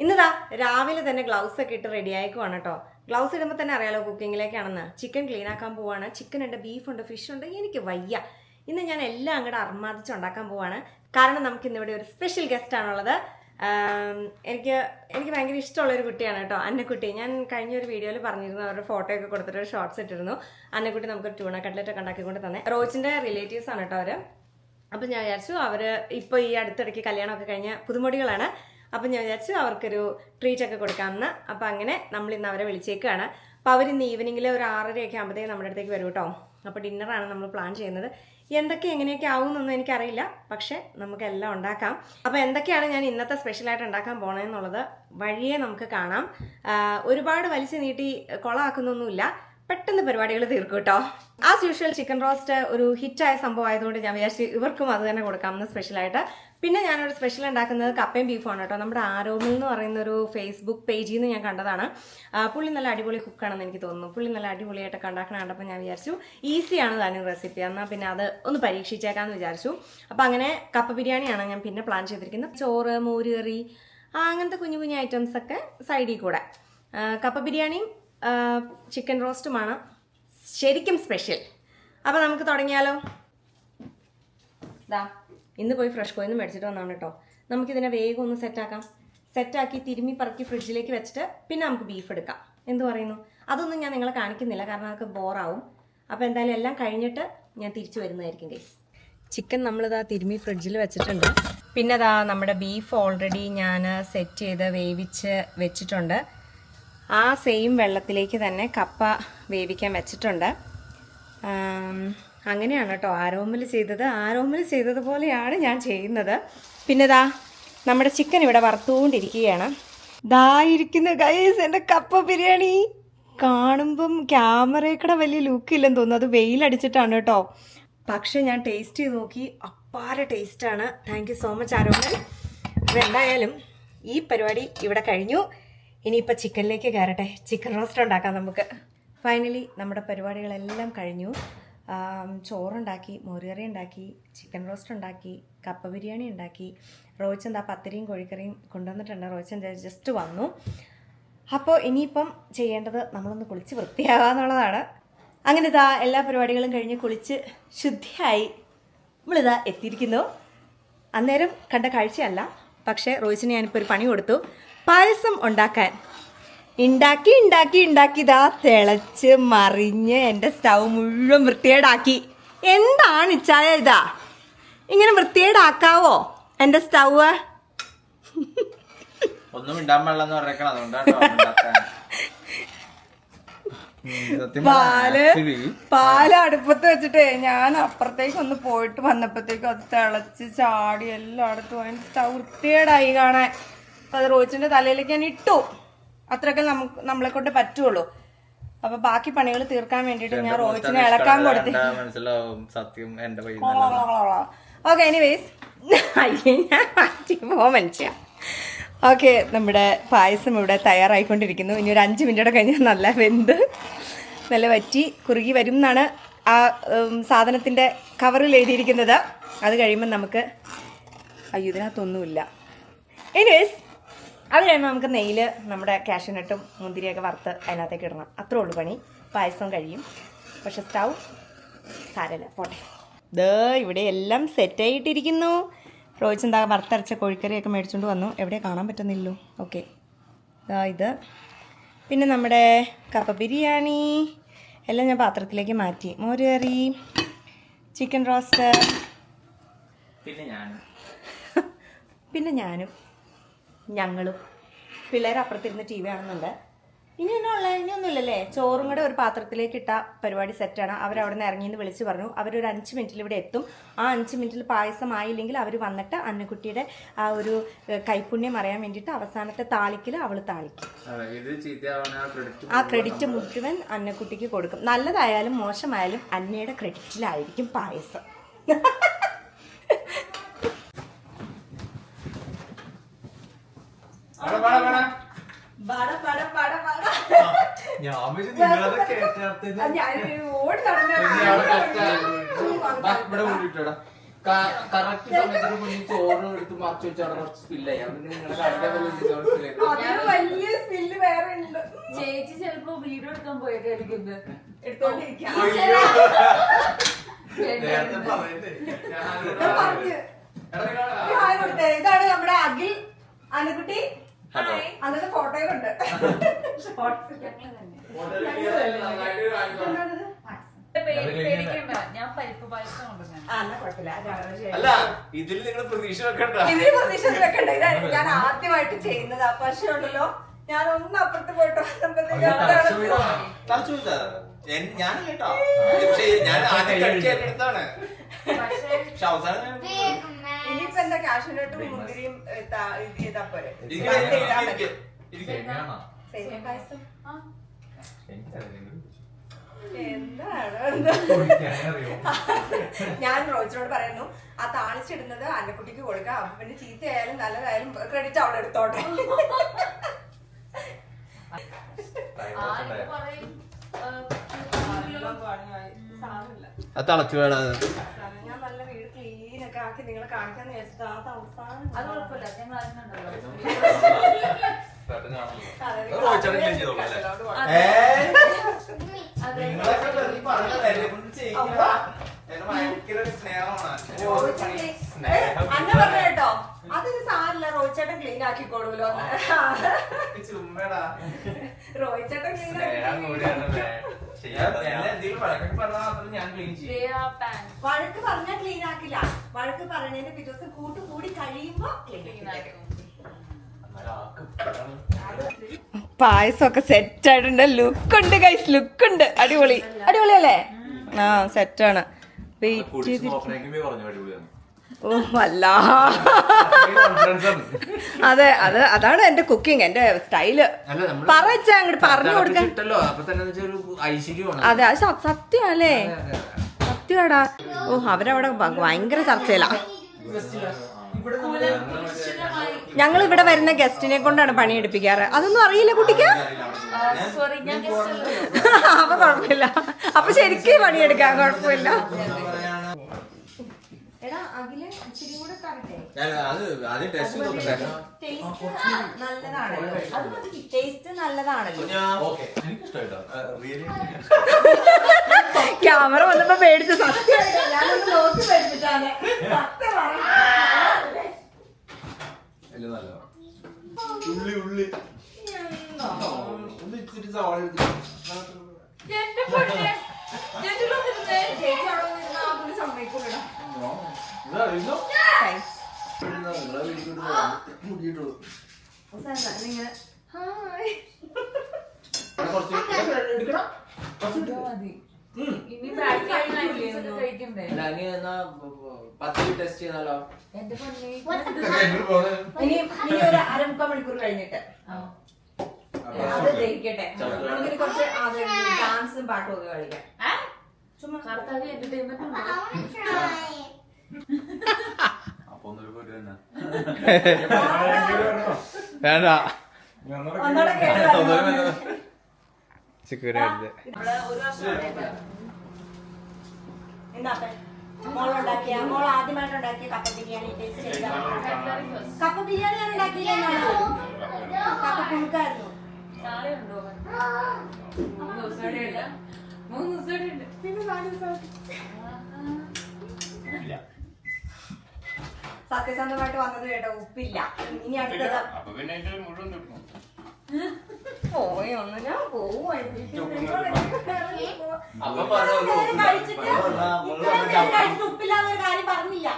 ഇന്നതാ രാവിലെ തന്നെ ഗ്ലൗസ് ഒക്കെ ഇട്ട് റെഡി ആയിക്കുവാണ് കേട്ടോ. ഗ്ലൗസ് ഇടുമ്പോൾ തന്നെ അറിയാലോ കുക്കിങ്ങിലേക്കാണെന്ന്. ചിക്കൻ ക്ലീൻ ആക്കാൻ പോവാണ്. ചിക്കൻ ഉണ്ട്, ബീഫുണ്ട്, ഫിഷ് ഉണ്ട്. എനിക്ക് വയ്യ. ഇന്ന് ഞാൻ എല്ലാം അങ്ങോട്ട് അർമാദിച്ച് ഉണ്ടാക്കാൻ പോവാണ്. കാരണം നമുക്ക് ഇന്നിവിടെ ഒരു സ്പെഷ്യൽ ഗസ്റ്റ് ആണുള്ളത്. എനിക്ക് ഭയങ്കര ഇഷ്ടമുള്ളൊരു കുട്ടിയാണ് കേട്ടോ, അന്നക്കുട്ടി. ഞാൻ കഴിഞ്ഞ ഒരു വീഡിയോയിൽ പറഞ്ഞിരുന്നു, അവരുടെ ഫോട്ടോ ഒക്കെ കൊടുത്തിട്ട് ഒരു ഷോർട്സ് ഇട്ടിരുന്നു. അന്നക്കുട്ടി നമുക്ക് ട്യൂണ കട്ട്ലറ്റ് ഒക്കെ ഉണ്ടാക്കിക്കൊണ്ട് തന്നെ. റോച്ചിന്റെ റിലേറ്റീവ്സ് ആണ് കേട്ടോ അവര്. അപ്പം ഞാൻ വിചാരിച്ചു അവര് ഇപ്പോൾ ഈ അടുത്തിടയ്ക്ക് കല്യാണമൊക്കെ കഴിഞ്ഞ പുതുമോടികളാണ്. അപ്പം ഞാൻ വിചാരിച്ചു അവർക്കൊരു ട്രീറ്റ് ഒക്കെ കൊടുക്കാമെന്ന്. അപ്പം അങ്ങനെ നമ്മൾ ഇന്ന് അവരെ വിളിച്ചേക്കാണ്. അപ്പോൾ അവർ ഇന്ന് ഈവനിങ്ങിൽ ഒരു 6:30 ആകുമ്പോഴത്തേക്ക് നമ്മുടെ അടുത്തേക്ക് വരും കേട്ടോ. അപ്പോൾ ഡിന്നറാണ് നമ്മൾ പ്ലാൻ ചെയ്യുന്നത്. എന്തൊക്കെ എങ്ങനെയൊക്കെ ആവുമെന്നൊന്നും എനിക്കറിയില്ല, പക്ഷെ നമുക്കെല്ലാം ഉണ്ടാക്കാം. അപ്പോൾ എന്തൊക്കെയാണ് ഞാൻ ഇന്നത്തെ സ്പെഷ്യലായിട്ട് ഉണ്ടാക്കാൻ പോകണമെന്നുള്ളത് വഴിയെ നമുക്ക് കാണാം. ഒരുപാട് വലിച്ചു നീട്ടി കൊളാക്കുന്നൊന്നുമില്ല, പെട്ടെന്ന് പരിപാടികൾ തീർക്കും കേട്ടോ. ആസ് യൂഷ്വൽ ചിക്കൻ റോസ്റ്റ് ഒരു ഹിറ്റായ സംഭവം ആയതുകൊണ്ട് ഞാൻ വിചാരിച്ചു ഇവർക്കും അത് തന്നെ കൊടുക്കാമെന്ന് സ്പെഷ്യലായിട്ട്. പിന്നെ ഞാനൊരു സ്പെഷ്യൽ ഉണ്ടാക്കുന്നത് കപ്പയും ബീഫുമാണ് കേട്ടോ. നമ്മുടെ ആരോമിൽ എന്ന് പറയുന്ന ഒരു ഫേസ്ബുക്ക് പേജിൽ നിന്ന് ഞാൻ കണ്ടതാണ്. പുള്ളി നല്ല അടിപൊളി കുക്കാണെന്ന് എനിക്ക് തോന്നുന്നു. പുള്ളി നല്ല അടിപൊളിയായിട്ടൊക്കെ ഉണ്ടാക്കണ കണ്ടപ്പോൾ ഞാൻ വിചാരിച്ചു ഈസിയാണ് താനും റെസിപ്പി, എന്നാൽ പിന്നെ അത് ഒന്ന് പരീക്ഷിച്ചേക്കാമെന്ന് വിചാരിച്ചു. അപ്പോൾ അങ്ങനെ കപ്പ ബിരിയാണിയാണ് ഞാൻ പിന്നെ പ്ലാൻ ചെയ്തിരിക്കുന്നത്. ചോറ്, മോര് കറി, അങ്ങനത്തെ കുഞ്ഞു കുഞ്ഞു ഐറ്റംസ് ഒക്കെ സൈഡിൽ കൂടെ. കപ്പ ബിരിയാണിയും ചിക്കൻ റോസ്റ്റുമാണ് ശരിക്കും സ്പെഷ്യൽ. അപ്പോൾ നമുക്ക് തുടങ്ങിയാലോ. ഇതാ ഇന്ന് പോയി ഫ്രഷ് കോയിന്ന് മേടിച്ചിട്ട് വന്നാണ് കേട്ടോ. നമുക്കിതിനെ വേഗം ഒന്ന് സെറ്റാക്കി തിരുമ്മി പറക്കി ഫ്രിഡ്ജിലേക്ക് വെച്ചിട്ട് പിന്നെ നമുക്ക് ബീഫ് എടുക്കാം. എന്ത് പറയുന്നു? അതൊന്നും ഞാൻ നിങ്ങളെ കാണിക്കുന്നില്ല, കാരണം നമുക്ക് ബോറാവും. അപ്പോൾ എന്തായാലും എല്ലാം കഴിഞ്ഞിട്ട് ഞാൻ തിരിച്ചു വരുന്നതായിരിക്കും ഗൈസ്. ചിക്കൻ നമ്മളിതാ തിരുമ്മി ഫ്രിഡ്ജിൽ വെച്ചിട്ടുണ്ട്. പിന്നെ അതാ നമ്മുടെ ബീഫ് ഓൾറെഡി ഞാൻ സെറ്റ് ചെയ്ത് വേവിച്ച് വെച്ചിട്ടുണ്ട്. ആ സെയിം വെള്ളത്തിലേക്ക് തന്നെ കപ്പ വേവിക്കാൻ വെച്ചിട്ടുണ്ട്. അങ്ങനെയാണ് കേട്ടോ ആരോമിൽ ചെയ്തതുപോലെയാണ് ഞാൻ ചെയ്യുന്നത്. പിന്നെ ദാ നമ്മുടെ ചിക്കൻ ഇവിടെ വറുത്തുകൊണ്ടിരിക്കുകയാണ്. ദാ ഇരിക്കുന്ന ഗൈസ് എൻ്റെ കപ്പ ബിരിയാണി. കാണുമ്പം ക്യാമറയ്ക്കടെ വലിയ ലുക്കില്ലെന്ന് തോന്നുന്നു, അത് വെയിലടിച്ചിട്ടാണ് കേട്ടോ. പക്ഷെ ഞാൻ ടേസ്റ്റ് ചെയ്ത് നോക്കി, അപ്പാര ടേസ്റ്റാണ്. താങ്ക് യു സോ മച്ച് ആരോമൽ. അപ്പോൾ എന്തായാലും ഈ പരിപാടി ഇവിടെ കഴിഞ്ഞു. ഇനിയിപ്പോൾ ചിക്കനിലേക്ക് കയറട്ടെ. ചിക്കൻ റോസ്റ്റ് ഉണ്ടാക്കാം നമുക്ക്. ഫൈനലി നമ്മുടെ പരിപാടികളെല്ലാം കഴിഞ്ഞു. ചോറുണ്ടാക്കി, മോരുകറി ഉണ്ടാക്കി, ചിക്കൻ റോസ്റ്റ് ഉണ്ടാക്കി, കപ്പ ബിരിയാണി ഉണ്ടാക്കി. റോച്ചൻ എന്താ പത്തിരിയും കോഴിക്കറിയും കൊണ്ടുവന്നിട്ടുണ്ട്. റോച്ചൻ ജസ്റ്റ് വന്നു. അപ്പോൾ ഇനിയിപ്പം ചെയ്യേണ്ടത് നമ്മളൊന്ന് കുളിച്ച് വൃത്തിയാകാന്നുള്ളതാണ്. അങ്ങനെ ഇതാ എല്ലാ പരിപാടികളും കഴിഞ്ഞ് കുളിച്ച് ശുദ്ധിയായി നമ്മളിതാ എത്തിയിരിക്കുന്നു. അന്നേരം കണ്ട കാഴ്ചയല്ല, പക്ഷേ റോച്ചിന് ഞാനിപ്പോൾ ഒരു പണി കൊടുത്തു. പായസം ഉണ്ടാക്കാൻ ഉണ്ടാക്കി ഇതാ തിളച്ച് മറിഞ്ഞ് എൻ്റെ സ്റ്റൗ മുഴുവൻ വൃത്തികേടാക്കി. എന്താണ് ഇച്ചായ ഇതാ ഇങ്ങനെ വൃത്തികേടാക്കാവോ എൻ്റെ സ്റ്റൗവ്? പാല് അടുപ്പത്ത് വെച്ചിട്ടേ ഞാൻ അപ്പുറത്തേക്ക് ഒന്ന് പോയിട്ട് വന്നപ്പോഴത്തേക്കും അത് തിളച്ച് ചാടി എല്ലായിടത്തും. അതിൻ്റെ സ്റ്റൗ വൃത്തികേടായി കാണാൻ. അത് റോച്ചിൻ്റെ തലയിലേക്ക് ഞാൻ ഇട്ടു. അത്രയൊക്കെ നമ്മളെ കൊണ്ട് പറ്റുള്ളൂ. അപ്പൊ ബാക്കി പണികൾ തീർക്കാൻ വേണ്ടിട്ട് ഞാൻ റോച്ചിനെ ഇളക്കാൻ കൊടുത്തു. ഓക്കെ, എനിവേസ് മനുഷ്യ. ഓക്കെ, നമ്മുടെ പായസം ഇവിടെ തയ്യാറായിക്കൊണ്ടിരിക്കുന്നു. ഇനി ഒരു 5 മിനിറ്റോടെ കഴിഞ്ഞാൽ നല്ല വെന്ത് നല്ല വറ്റി കുറുകി വരും എന്നാണ് ആ സാധനത്തിന്റെ കവറിൽ എഴുതിയിരിക്കുന്നത്. അത് കഴിയുമ്പോൾ നമുക്ക് ഇതിനകത്തൊന്നുമില്ല. എനിവേസ് അത് കഴിയുമ്പോൾ നമുക്ക് നെയ്യിൽ നമ്മുടെ കാഷ്യൂനട്ടും മുന്തിരിയൊക്കെ വറുത്ത് അതിനകത്തേക്ക് ഇടണം. അത്രേ ഉള്ളൂ പണി. പായസം കഴിയും. പക്ഷെ സ്റ്റൗ സാരമില്ല, പോട്ടെ. ഇവിടെ എല്ലാം സെറ്റായിട്ടിരിക്കുന്നു. റോച്ച് എന്താ വറുത്തരച്ച കോഴിക്കറിയൊക്കെ മേടിച്ചുകൊണ്ട് വന്നു. എവിടെ കാണാൻ പറ്റുന്നില്ലല്ലോ. ഓക്കെ, ഇത് പിന്നെ നമ്മുടെ കപ്പ ബിരിയാണി എല്ലാം ഞാൻ പാത്രത്തിലേക്ക് മാറ്റി. മോര് കറി, ചിക്കൻ റോസ്റ്റ്, പിന്നെ ഞാനും ഞങ്ങളും പിള്ളേർ അപ്പുറത്തിരുന്ന് TV കാണുന്നുണ്ട്. ഇനിയൊന്നുമില്ലല്ലേ. ചോറും കൂടെ ഒരു പാത്രത്തിലേക്ക് ഇട്ട പരിപാടി സെറ്റാണ്. അവരവിടെ നിന്ന് ഇറങ്ങിയെന്ന് വിളിച്ച് പറഞ്ഞു. അവരൊരു 5 മിനിറ്റിൽ ഇവിടെ എത്തും. ആ 5 മിനിറ്റിൽ പായസം ആയില്ലെങ്കിൽ അവർ വന്നിട്ട് അന്നക്കുട്ടിയുടെ ആ ഒരു കൈപുണ്യം അറിയാൻ വേണ്ടിയിട്ട് അവസാനത്തെ താളിക്കൽ അവൾ താളിക്കും. ആ ക്രെഡിറ്റ് മുഴുവൻ അന്നക്കുട്ടിക്ക് കൊടുക്കും. നല്ലതായാലും മോശമായാലും അന്നയുടെ ക്രെഡിറ്റിലായിരിക്കും പായസം. കറക്റ്റ് സമയത്തിന് മുന്നിൽ ചോറ് എടുത്ത് മറച്ചു വെച്ചാൽ കുറച്ച് സ്പില്ലായി. വലിയ സ്പില്ല് വേറെ ഉണ്ട്. ചേച്ചി ചെലപ്പോ വീഡിയോ എടുക്കാൻ പോയേക്കായിരിക്കും എടുത്തോണ്ടിരിക്കാം. ഇതാണ് നമ്മുടെ അഖിൽ അനുകുട്ടി. അന്നത്തെ ഫോട്ടോയിലുണ്ട്. ഞാൻ പരിപ്പ് പായസം അല്ല ഇതിൽ നിങ്ങൾ പ്രതീക്ഷ വെക്കണ്ട. ഇതിന് പ്രതീക്ഷ വെക്കണ്ട. ഇതാണ് ഞാൻ ആദ്യമായിട്ട് ചെയ്യുന്നത്. പക്ഷേ ഉണ്ടല്ലോ ഞാൻ ഒന്ന് അപ്പുറത്ത് പോയിട്ട് ഞാൻ കേട്ടോ, പക്ഷേ ഞാൻ ആദ്യം കഴിച്ചെടുത്താണ്. പക്ഷെ അവസാനം ഇനിയിപ്പോ എന്താ കാഷ്യൂനട്ടും മുന്തിരിയും ചെയ്താ പോരെ. ഞാൻ റോജിനോട് പറയുന്നു ആ താളിച്ചിടുന്നത് അന്നക്കുട്ടിക്ക് കൊടുക്കാം. അപ്പൊ പിന്നെ ചീത്തയായാലും നല്ലതായാലും ക്രെഡിറ്റ് അവിടെ എടുത്തോട്ടെ. തളച്ചു വേണം. ഞാൻ നല്ല വീട് ക്ലീൻ ഒക്കെ ആക്കി നിങ്ങളെ കാണിക്കാന്ന് വിചാരിച്ചത്. അത് അവസാനം അത് കുഴപ്പമില്ല, ഞങ്ങൾ അറിഞ്ഞുണ്ടല്ലോ. അന്ന പറഞ്ഞ കേട്ടോ, അതൊരു സാരില്ല, റോയിച്ചേട്ടൻ ക്ലീൻ ആക്കിക്കോളൂല്ലോ. റോയിച്ചേട്ടൻ ക്ലീൻ വഴക്ക് പറഞ്ഞാൽ ക്ലീൻ ആക്കില്ല. വഴക്ക് പറഞ്ഞതിന്റെ പിറ്റേ ദിവസം കൂടി കഴിയുമ്പോ ക്ലീൻ ആക്കും. പായസമൊക്കെ സെറ്റ് ആയിട്ടുണ്ട്. ലുക്ക് ഉണ്ട് ഗൈസ്, ലുക്ക് ഉണ്ട്. അടിപൊളി അടിപൊളിയല്ലേ? ആ സെറ്റാണ്. ഓ അല്ല, അതെ അതാണ് എന്റെ കുക്കിംഗ്, എന്റെ സ്റ്റൈല്. പറച്ചാ അങ്ങോട്ട് പറഞ്ഞു കൊടുക്കാൻ. അതെ അത് സത്യമല്ലേ, സത്യമാടാ. ഓ അവരവിടെ ഭയങ്കര ചർച്ചയിലാ. ഞങ്ങൾ ഇവിടെ വരുന്ന ഗസ്റ്റിനെ കൊണ്ടാണ് പണിയെടുപ്പിക്കാറ്. അതൊന്നും അറിയില്ല കുട്ടിക്ക്. അപ്പൊ കുഴപ്പമില്ല, അപ്പൊ ശരിക്കും പണിയെടുക്കാൻ കുഴപ്പമില്ല. എടാ അഖില് ഇച്ചിരി കൂടെ തരട്ടെ. ടേസ്റ്റ് നല്ലതാണല്ലോ. ക്യാമറ വന്നപ്പോ പേടിച്ചു. സത്യമായിട്ട് ഞാനൊന്ന് നോക്കി പേടിപ്പിച്ചാണ്. സത്യം ടെസ്റ്റ് ചെയ്താലോ? ഇനി ഒരു 1/4 മണിക്കൂർ കഴിഞ്ഞിട്ട് അത് ദഹിക്കട്ടെ. നമുക്കിനി കുറച്ച് ഡാൻസും പാട്ടും ഒക്കെ കളിക്കാം. വേണ്ട മോളുണ്ടാക്കിയ മോൾ ആദ്യമായിട്ടുണ്ടാക്കിയ കപ്പ ബിരിയാണി ടേസ്റ്റ് ചെയ്താ. കപ്പ ബിരിയാണി ഞാൻ ഉണ്ടാക്കിയില്ല, കപ്പ പുഴുക്കായിരുന്നു. സത്യസന്ധമായിട്ട് വന്നത് കേട്ടോ, ഉപ്പില്ല. ഇനി അടുത്തത് പോയൊന്ന് ഞാൻ കഴിച്ചിട്ട് ഉപ്പില്ലാത്ത ഒരു കാര്യം പറഞ്ഞില്ല.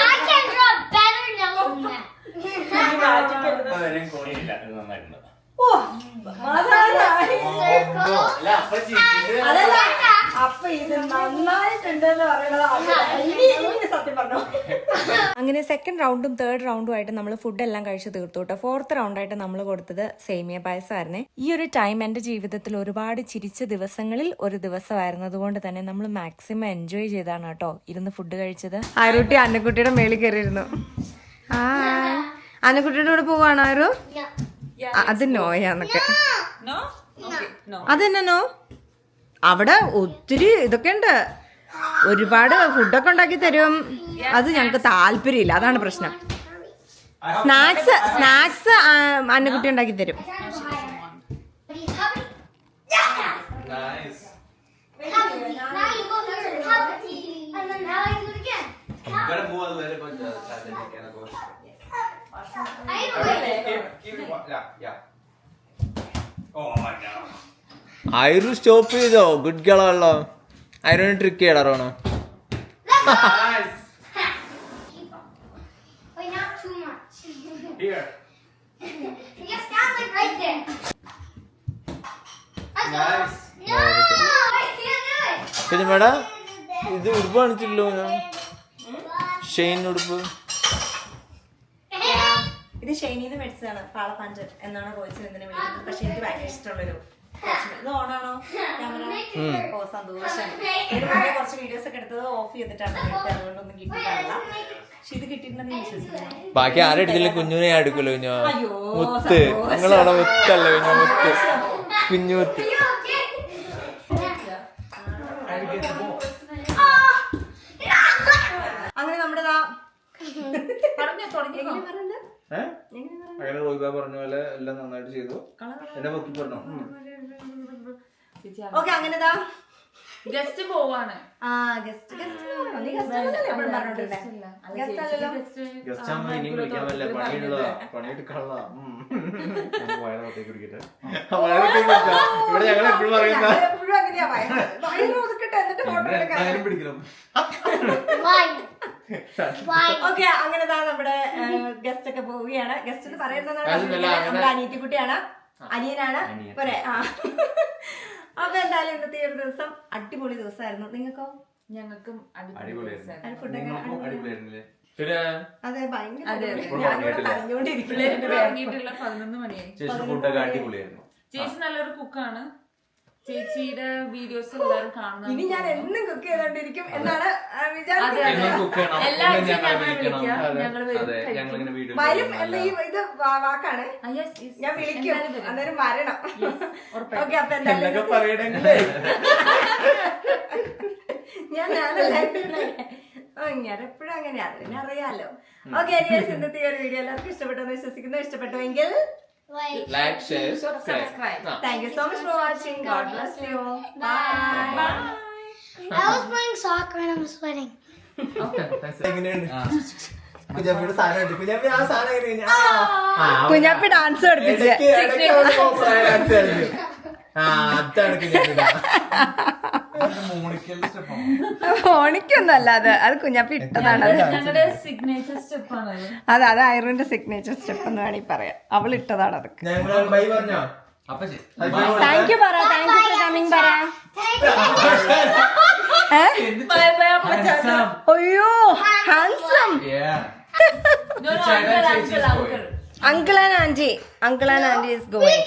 I can draw better nose than that. അപ്പൊ ഇത് നന്നായിട്ടുണ്ടെന്ന് പറയുന്നത് സത്യം പറഞ്ഞു. അങ്ങനെ സെക്കൻഡ് റൗണ്ടും തേർഡ് റൗണ്ടും ആയിട്ട് നമ്മൾ ഫുഡ് എല്ലാം കഴിച്ച് തീർത്തു കേട്ടോ. ഫോർത്ത് റൗണ്ടായിട്ട് നമ്മൾ കൊടുത്തത് സേമിയ പായസമായിരുന്നേ. ഈ ഒരു ടൈം എന്റെ ജീവിതത്തിൽ ഒരുപാട് ചിരിച്ച ദിവസങ്ങളിൽ ഒരു ദിവസമായിരുന്നു. അതുകൊണ്ട് തന്നെ നമ്മൾ മാക്സിമം എൻജോയ് ചെയ്താണ് കേട്ടോ ഇരുന്ന് ഫുഡ് കഴിച്ചത്. ആയിരൂട്ടി അന്നക്കുട്ടിയുടെ മേളിൽ കയറിയിരുന്നു. അന്നക്കുട്ടിയുടെ കൂടെ പോവാണോ ആരോ? അത് നോയാന്നൊക്കെ. അതെന്നെ നോ? അവിടെ ഒത്തിരി ഇതൊക്കെ ഉണ്ട്, ഒരുപാട് ഫുഡൊക്കെ ഉണ്ടാക്കി തരും. അത് ഞങ്ങക്ക് താല്പര്യമില്ല, അതാണ് പ്രശ്നം. സ്നാക്സ് അന്നക്കുട്ടി ഉണ്ടാക്കി തരും. ആയിരം സ്റ്റോപ്പ് ചെയ്തോ? ഗുഡ് ഗേളാണല്ലോ. ആയിരം trick ചെയ്യടാറോണോ? Wait, not too much. Here. Just stand like right there. Nice. No! I can't do it. പിന്നെ മേഡം ഇത് ഉടുപ്പ് കാണിച്ചില്ലോ ഞാൻ. ഷെയിൻ ഉടുപ്പ്. ഇത് ഷെയ്നിന്ന് മേടിച്ചതാണ്. പാളപ്പാഞ്ചൻ എന്നാണ് റോയ്സ് എന്തിനെ വിളിക്കുന്നത്. പക്ഷെ എനിക്ക് ഭയങ്കര ഇഷ്ടമുള്ളൊരു ഇത് ഓണാണോ ക്യാമറ? ഓ സന്തോഷം. കുറച്ച് വീഡിയോസ് ഒക്കെ എടുത്തത് ഓഫ് ചെയ്തിട്ടാണ് എടുത്തത്, അതുകൊണ്ടൊന്നും കിട്ടിയിട്ടില്ല. പക്ഷെ ഇത് കിട്ടിയിട്ടുണ്ടെന്ന് വിശ്വസിക്കുന്നു. ബാക്കി ആരും എടുക്കില്ല, കുഞ്ഞുനെ ഞാൻ എടുക്കല്ലോ. കുഞ്ഞോ മുത്ത്, നിങ്ങളവിടെ മുത്തല്ല കുഞ്ഞു മുത്ത്, കുഞ്ഞു മുത്ത്. അങ്ങനെ നമ്മുടെ അങ്ങനെ റോയ്ബ പറഞ്ഞ പോലെ എല്ലാം നന്നായിട്ട് ചെയ്തു. എന്നെ പൊക്കി പറഞ്ഞോ? ഓക്കെ അങ്ങനെതാ ഗസ്റ്റ് പോവാണ്. ഗസ്റ്റ് ആകുമ്പോ ഇനിയും വിളിക്കാൻ പറ്റില്ല, പണിയുള്ള പണിയെടുക്കാനുള്ള. ഇവിടെ ഞങ്ങൾ എപ്പോഴും പറയുന്ന പിടിക്കണം. ഓക്കെ അങ്ങനെതാ നമ്മുടെ ഗസ്റ്റ് ഒക്കെ പോവുകയാണ്. ഗസ്റ്റ് എന്ന് പറയുന്നത് നമ്മുടെ അനിയത്തിക്കുട്ടിയാണ്, അനിയനാണ് പോരെ. അപ്പൊ എന്തായാലും ഇന്നത്തെ ഒരു ദിവസം അടിപൊളി ദിവസമായിരുന്നു. നിങ്ങൾക്കോ? ഞങ്ങൾക്കും അതെ ഭയങ്കര ഇറങ്ങിയിട്ടുള്ള 11 മണിയായി. ചേച്ചി നല്ലൊരു കുക്കാണ്. ചേച്ചിയുടെ വീഡിയോസ് എല്ലാവരും കാണുന്നത്. ഇനി ഞാൻ എന്നും കുക്ക് ചെയ്തോണ്ടിരിക്കും എന്നാണ് വിചാരിക്കുന്നത്. വരും എന്ന ഈ ഇത് വാക്കാണ്. ഞാൻ വിളിക്കും, അന്നേരം വരണം. ഓക്കെ അപ്പൊ എന്തായാലും ഞാൻ എപ്പോഴും അങ്ങനെയാണ്, പിന്നെ അറിയാലോ. ഓക്കെ ഇന്നത്തെ ഒരു വീഡിയോ എല്ലാവർക്കും ഇഷ്ടപ്പെട്ടെന്ന് വിശ്വസിക്കുന്നു. ഇഷ്ടപ്പെട്ടുവെങ്കിൽ like, share, subscribe. Thank you so much for watching. God bless you. Bye. I was playing soccer and I'm sweating. Kunjappi dance പഠിപ്പിച്ച് ഓണിക്കൊന്നും അല്ല, അത് കുഞ്ഞാപ്പി ഇട്ടതാണ്. ഞങ്ങളുടെ സിഗ്നേച്ചർ സ്റ്റെപ്പ് ആണ്. അത് ഐറിന്റെ സിഗ്നേച്ചർ സ്റ്റെപ്പ് എന്ന് വേണമെങ്കിൽ പറയാം. അവൾ ഇട്ടതാണ് അതൊക്കെ. താങ്ക് യു പറ, താങ്ക് യു ഫോർ കമ്മിങ് പറ. അയ്യോ handsome. Uncle and auntie. Uncle and auntie is going.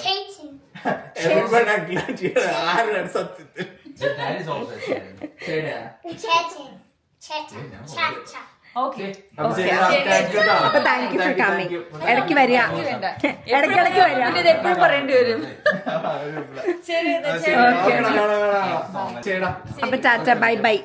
Chasing. അപ്പൊ താങ്ക് യു ഫോർ കമ്മിങ്. ഇടയ്ക്ക് വരിക, ഇടയ്ക്കിടയ്ക്ക് വരിക. എപ്പോഴും പറയേണ്ടി വരും. അപ്പൊ ടാറ്റ, ബൈ ബൈ.